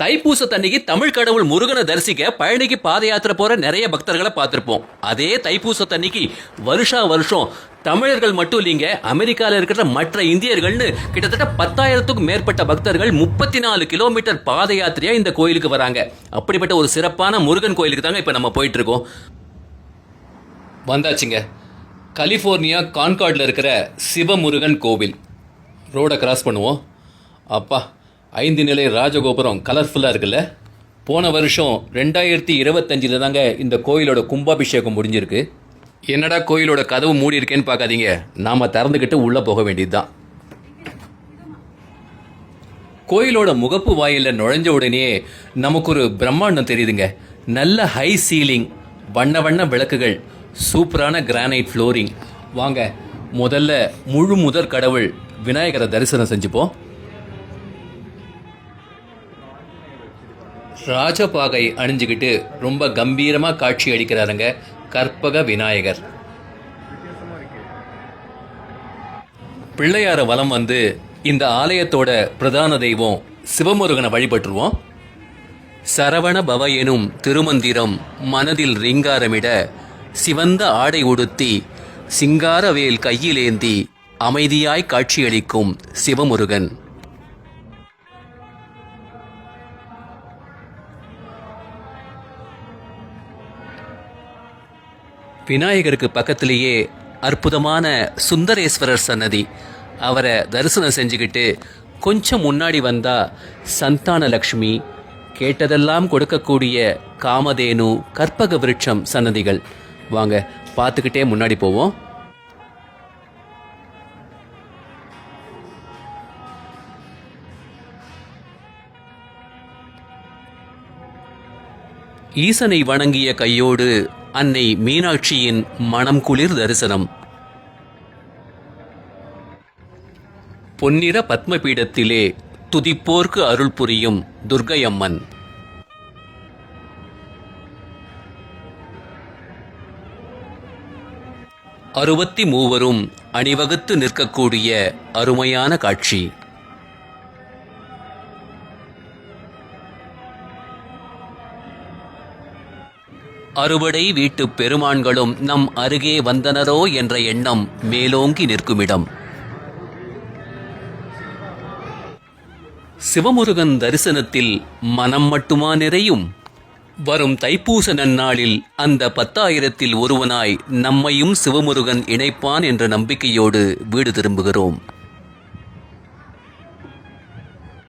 தைப்பூசத்தன்னைக்கு தமிழ் கடவுள் முருகனை தரிசிக்க பழனிக்கு பாத யாத்திரை போற நிறைய பக்தர்களை பார்த்திருப்போம். அதே தைப்பூசத்தன்னைக்கு வருஷா வருஷம் தமிழர்கள் மட்டும் இல்லைங்க, அமெரிக்காவில் இருக்கிற மற்ற இந்தியர்கள்னு கிட்டத்தட்ட 10,000க்கும் மேற்பட்ட பக்தர்கள் 34 கிலோமீட்டர் பாத யாத்திரையா இந்த கோயிலுக்கு வராங்க. அப்படிப்பட்ட ஒரு சிறப்பான முருகன் கோயிலுக்கு தாங்க இப்ப நம்ம போயிட்டு இருக்கோம். வந்தாச்சுங்க, கலிஃபோர்னியா கான்கார்டில் இருக்கிற சிவமுருகன் கோவில். ரோடை கிராஸ் பண்ணுவோம். அப்பா, 5 நிலை ராஜகோபுரம் கலர்ஃபுல்லாக இருக்குல்ல. போன வருஷம் 2025 தாங்க இந்த கோயிலோட கும்பாபிஷேகம் முடிஞ்சிருக்கு. என்னடா கோயிலோட கதவு மூடி இருக்கேன்னு பார்க்காதீங்க, நாம் திறந்துக்கிட்டு உள்ளே போக வேண்டியது தான். கோயிலோட முகப்பு வாயிலில் நுழைஞ்ச உடனே நமக்கு ஒரு பிரம்மாண்டம் தெரியுதுங்க. நல்ல ஹை சீலிங், வண்ண வண்ண விளக்குகள், சூப்பரான கிரானைட் ஃப்ளோரிங். வாங்க, முதல்ல முதற் கடவுள் விநாயகரை தரிசனம் செஞ்சுப்போம். ராஜபாகை அணிஞ்சுக்கிட்டு ரொம்ப கம்பீரமாக காட்சி அளிக்கிறாருங்க கற்பக விநாயகர். பிள்ளையார வலம் வந்து இந்த ஆலயத்தோட பிரதான தெய்வம் சிவமுருகனை வழிபட்டுருவோம். சரவண பவ எனும் திருமந்திரம் மனதில் ரீங்காரமிட, சிவந்த ஆடை உடுத்தி சிங்காரவேல் கையிலேந்தி அமைதியாய் காட்சியளிக்கும் சிவமுருகன். விநாயகருக்கு பக்கத்திலேயே அற்புதமான சுந்தரேஸ்வரர் சன்னதி. அவரை தரிசனம் செஞ்சுக்கிட்டு கொஞ்சம் முன்னாடி வந்தால் சந்தான லக்ஷ்மி, கேட்டதெல்லாம் கொடுக்கக்கூடிய காமதேனு, கற்பக விருட்சம் சன்னதிகள். வாங்க, பார்த்துக்கிட்டே முன்னாடி போவோம். ஈசனை வணங்கிய கையோடு அன்னை மீனாட்சியின் மனம் குளிர் தரிசனம். பொன்னிற பத்மபீடத்திலே துதிப்போர்க்கு அருள் புரியும் துர்க்கையம்மன். அறுபத்தி மூவரும் அணிவகுத்து நிற்கக்கூடிய அருமையான காட்சி. அறுபடை வீட்டு பெருமான்களும் நம் அருகே வந்தனரோ என்ற எண்ணம் மேலோங்கி நிற்குமிடம். சிவமுருகன் தரிசனத்தில் மனம் மட்டுமா நிறையும்? வரும் தைப்பூச நன்னாளில் அந்த 10,000ல் ஒருவனாய் நம்மையும் சிவமுருகன் இணைப்பான் என்ற நம்பிக்கையோடு வீடு திரும்புகிறோம்.